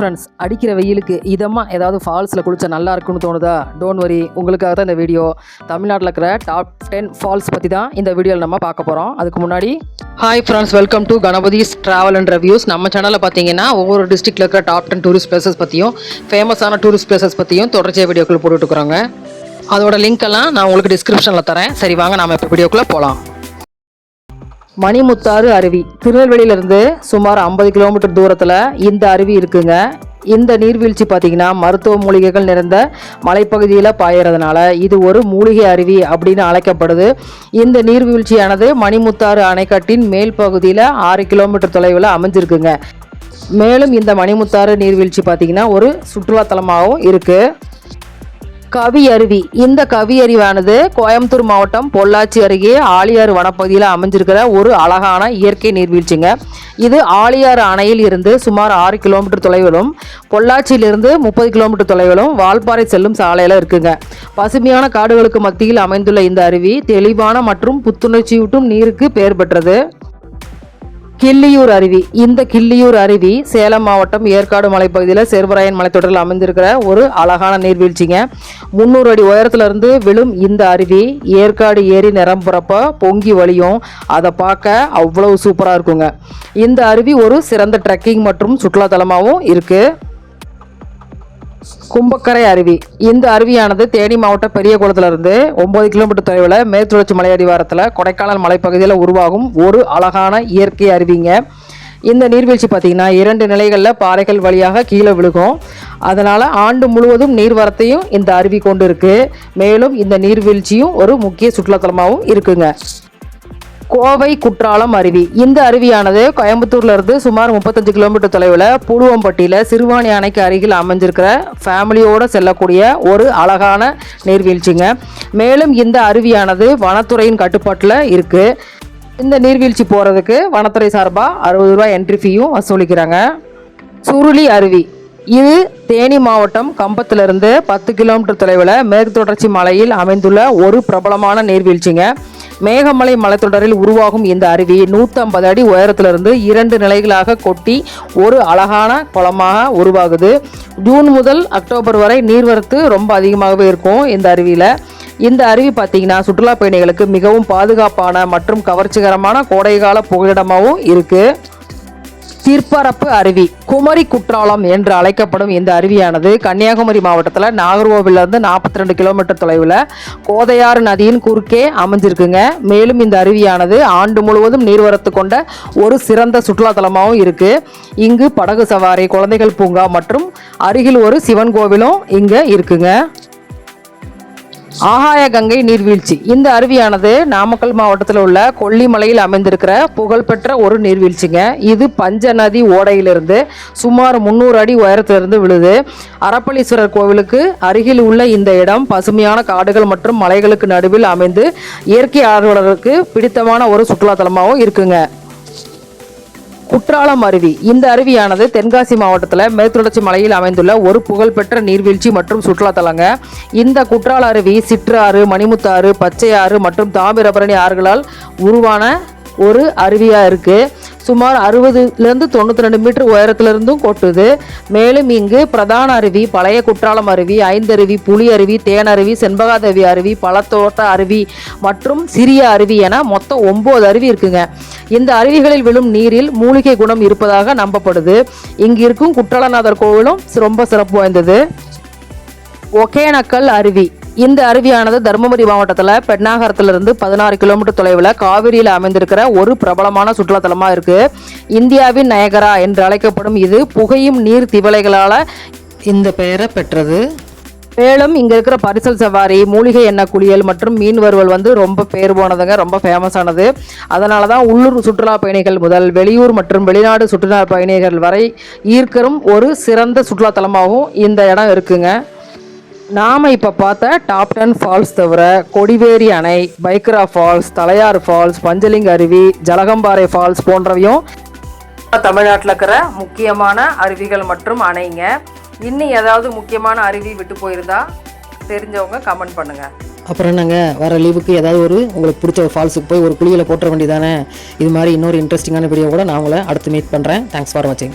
Friends, அடிக்கிற வெயிலுக்கு இதமாக ஏதாவது ஃபால்ஸில் குளிச்சா நல்லா இருக்குன்னு தோணுதா? டோன்ட் வரி, உங்களுக்காக தான் இந்த வீடியோ. தமிழ்நாட்டில் இருக்கிற டாப் 10 ஃபால்ஸ் பற்றி தான் இந்த வீடியோவில் நம்ம பார்க்க போகிறோம். அதுக்கு முன்னாடி hi friends, welcome to Ganapathi's travel and reviews. நம்ம சேனலில் பார்த்தீங்கன்னா ஒவ்வொரு டிஸ்ட்ரிக்டில் இருக்கிற டாப் 10 டூரிஸ்ட் பிளேசஸ் பற்றியும் ஃபேமஸான டூரிஸ்ட் பிளேசஸ் பற்றியும் தொடர்ச்சியாக வீடியோக்கள் போட்டுட்டுருக்குறாங்க. அதோட லிங்க் எல்லாம் நான் உங்களுக்கு டிஸ்கிரிப்ஷனில் தரேன். சரி வாங்க நாம் இப்போ வீடியோக்குள்ளே போகலாம். மணிமுத்தாறு அருவி திருநெல்வேலியிலிருந்து சுமார் 50 கிலோமீட்டர் தூரத்தில் இந்த அருவி இருக்குங்க. இந்த நீர்வீழ்ச்சி பார்த்திங்கன்னா மருத்துவ மூலிகைகள் நிறைந்த மலைப்பகுதியில் பாயறதுனால இது ஒரு மூலிகை அருவி அப்படின்னு அழைக்கப்படுது. இந்த நீர்வீழ்ச்சியானது மணிமுத்தாறு அணைக்கட்டின் மேல் பகுதியில் 6 கிலோமீட்டர் தொலைவில் அமைஞ்சிருக்குங்க. மேலும் இந்த மணிமுத்தாறு நீர்வீழ்ச்சி பார்த்திங்கன்னா ஒரு சுற்றுலாத்தலமாகவும் இருக்குது. கவி அருவி. இந்த கவி அருவியானது கோயம்புத்தூர் மாவட்டம் பொள்ளாச்சி அருகே ஆழியாறு வனப்பகுதியில் அமைஞ்சிருக்கிற ஒரு அழகான இயற்கை நீர்வீழ்ச்சிங்க. இது ஆழியாறு அணையில் இருந்து சுமார் 6 கிலோமீட்டர் தொலைவிலும் பொள்ளாச்சியிலிருந்து 30 கிலோமீட்டர் தொலைவிலும் வால்பாறை செல்லும் சாலையில் இருக்குங்க. பசுமையான காடுகளுக்கு மத்தியில் அமைந்துள்ள இந்த அருவி தெளிவான மற்றும் புத்துணர்ச்சியூட்டும் நீருக்கு பெயர் பெற்றது. கிள்ளியூர் அருவி. இந்த கிள்ளியூர் அருவி சேலம் மாவட்டம் ஏற்காடு மலைப்பகுதியில் சேர்வராயன் மலைத்தொடரில் அமைந்திருக்கிற ஒரு அழகான நீர்வீழ்ச்சிங்க. 300 அடி உயரத்திலிருந்து விழும் இந்த அருவி ஏற்காடு ஏரி நிரம்புறப்ப பொங்கி வழியும். அதை பார்க்க அவ்வளவு சூப்பராக இருக்குங்க. இந்த அருவி ஒரு சிறந்த ட்ரெக்கிங் மற்றும் சுற்றுலாத்தலமாகவும் இருக்குது. கும்பக்கரை அருவி. இந்த அருவியானது தேனி மாவட்ட பெரிய குளத்திலிருந்து 9 கிலோமீட்டர் தொலைவில் மேற்கு தொடர்ச்சி மலையடிவாரத்தில் கொடைக்கானல் மலைப்பகுதியில் உருவாகும் ஒரு அழகான இயற்கை அருவிங்க. இந்த நீர்வீழ்ச்சி பார்த்திங்கன்னா 2 நிலைகளில் பாறைகள் வழியாக கீழே விழுகும். அதனால் ஆண்டு முழுவதும் நீர்வரத்தையும் இந்த அருவி கொண்டு இருக்குது. மேலும் இந்த நீர்வீழ்ச்சியும் ஒரு முக்கிய சுற்றுலாத்தலமாகவும் இருக்குங்க. கோவை குற்றாலம் அருவி. இந்த அருவியானது கோயம்புத்தூர்லேருந்து சுமார் 35 கிலோமீட்டர் தொலைவில் புழுவம்பட்டியில் சிறுவாணி அணைக்கு அருகில் அமைஞ்சிருக்கிற ஃபேமிலியோடு செல்லக்கூடிய ஒரு அழகான நீர்வீழ்ச்சிங்க. மேலும் இந்த அருவியானது வனத்துறையின் கட்டுப்பாட்டில் இருக்குது. இந்த நீர்வீழ்ச்சி போகிறதுக்கு வனத்துறை சார்பாக 60 ரூபாய் என்ட்ரி ஃபீயும் வசூலிக்கிறாங்க. சுருளி அருவி. இது தேனி மாவட்டம் கம்பத்திலிருந்து 10 கிலோமீட்டர் தொலைவில் மேற்கு தொடர்ச்சி மலையில் அமைந்துள்ள ஒரு பிரபலமான நீர்வீழ்ச்சிங்க. மேகமலை மலைத்தொடரில் உருவாகும் இந்த அருவி 150 அடி உயரத்திலிருந்து 2 நிலைகளாக கொட்டி ஒரு அழகான குளமாக உருவாகுது. ஜூன் முதல் அக்டோபர் வரை நீர்வரத்து ரொம்ப அதிகமாகவே இருக்கும் இந்த அருவியில். இந்த அருவி பார்த்திங்கன்னா சுற்றுலா பயணிகளுக்கு மிகவும் பாதுகாப்பான மற்றும் கவர்ச்சிகரமான கோடைகால புகலிடமாகவும் இருக்குது. தீர்ப்பரப்பு அருவி. குமரி குற்றாலம் என்று அழைக்கப்படும் இந்த அருவியானது கன்னியாகுமரி மாவட்டத்தில் நாகர்கோவிலிருந்து 42 கிலோமீட்டர் தொலைவில் கோதையாறு நதியின் குறுக்கே அமைஞ்சிருக்குங்க. மேலும் இந்த அருவியானது ஆண்டு முழுவதும் நீர்வரத்து கொண்ட ஒரு சிறந்த சுற்றுலாத்தலமாகவும் இருக்குது. இங்கு படகு சவாரி, குழந்தைகள் பூங்கா மற்றும் அருகில் ஒரு சிவன் கோவிலும் இங்கே இருக்குங்க. ஆகாய கங்கை நீர்வீழ்ச்சி. இந்த அருவியானது நாமக்கல் மாவட்டத்தில் உள்ள கொல்லிமலையில் அமைந்திருக்கிற புகழ்பெற்ற ஒரு நீர்வீழ்ச்சிங்க. இது பஞ்ச நதி ஓடையிலிருந்து சுமார் 300 அடி உயரத்திலிருந்து விழுது. அரப்பளீஸ்வரர் கோவிலுக்கு அருகில் உள்ள இந்த இடம் பசுமையான காடுகள் மற்றும் மலைகளுக்கு நடுவில் அமைந்து இயற்கை ஆர்வலர்களுக்கு பிடித்தமான ஒரு சுற்றுலாத்தலமாகவும் இருக்குங்க. குற்றாலம் அருவி. இந்த அருவியானது தென்காசி மாவட்டத்தில் மேற்கு தொடர்ச்சி மலையில் அமைந்துள்ள ஒரு புகழ்பெற்ற நீர்வீழ்ச்சி மற்றும் சுற்றுலாத்தலங்க. இந்த குற்றால அருவி சிற்றாறு, மணிமுத்தாறு, பச்சையாறு மற்றும் தாமிரபரணி ஆறுகளால் உருவான ஒரு அருவியாக இருக்குது. சுமார் 60லேருந்து 92 மீட்டர் உயரத்திலிருந்தும் கொட்டுது. மேலும் இங்கு பிரதான அருவி பழைய குற்றாலம் அருவி, ஐந்தருவி, புலி அருவி, தேனருவி, செண்பகாதேவி அருவி, பழத்தோட்ட அருவி மற்றும் சிறிய அருவி என மொத்தம் 9 அருவி இருக்குங்க. இந்த அருவிகளில் விழும் நீரில் மூலிகை குணம் இருப்பதாக நம்பப்படுது. இங்கு இருக்கும் குற்றாலநாதர் கோவிலும் ரொம்ப சிறப்பு வாய்ந்தது. ஒகேனக்கல் அருவி. இந்த அருவியானது தருமபுரி மாவட்டத்தில் பெண்ணாகரத்திலிருந்து 16 கிலோமீட்டர் தொலைவில் காவிரியில் அமைந்திருக்கிற ஒரு பிரபலமான சுற்றுலாத்தலமாக இருக்குது. இந்தியாவின் நயகரா என்று அழைக்கப்படும் இது புகையும் நீர் திவலைகளால் இந்த பெயரை பெற்றது. மேலும் இங்கே இருக்கிற பரிசல் சவாரி, மூலிகை எண்ணெய் குளியல் மற்றும் மீன் வறுவல் ரொம்ப பேர் போனதுங்க, ரொம்ப ஃபேமஸானது. அதனால தான் உள்ளூர் சுற்றுலா பயணிகள் முதல் வெளியூர் மற்றும் வெளிநாடு சுற்றுலா பயணிகள் வரை ஈர்க்கரும் ஒரு சிறந்த சுற்றுலாத்தலமாகவும் இந்த இடம் இருக்குங்க. நாம் இப்போ பார்த்த டாப் 10 ஃபால்ஸ் தவிர கொடிவேரி அணை, பைக்கரா ஃபால்ஸ், தலையாறு ஃபால்ஸ், பஞ்சலிங்க அருவி, ஜலகம்பாறை ஃபால்ஸ் போன்றவையும் தமிழ்நாட்டில் இருக்கிற முக்கியமான அருவிகள் மற்றும் அணைங்க. இன்னும் ஏதாவது முக்கியமான அருவி விட்டு போயிருந்தா தெரிஞ்சவங்க கமெண்ட் பண்ணுங்கள். அப்புறம் நாங்கள் வர லீவுக்கு ஏதாவது உங்களுக்கு பிடிச்ச ஒரு ஃபால்ஸுக்கு போய் ஒரு குளியலை போட்டுற வேண்டியதானே. இது மாதிரி இன்னொரு இன்ட்ரெஸ்டிங்கான வீடியோ கூட நான் உங்களை அடுத்து மீட் பண்ணுறேன். தேங்க்ஸ் ஃபார் வாட்சிங்.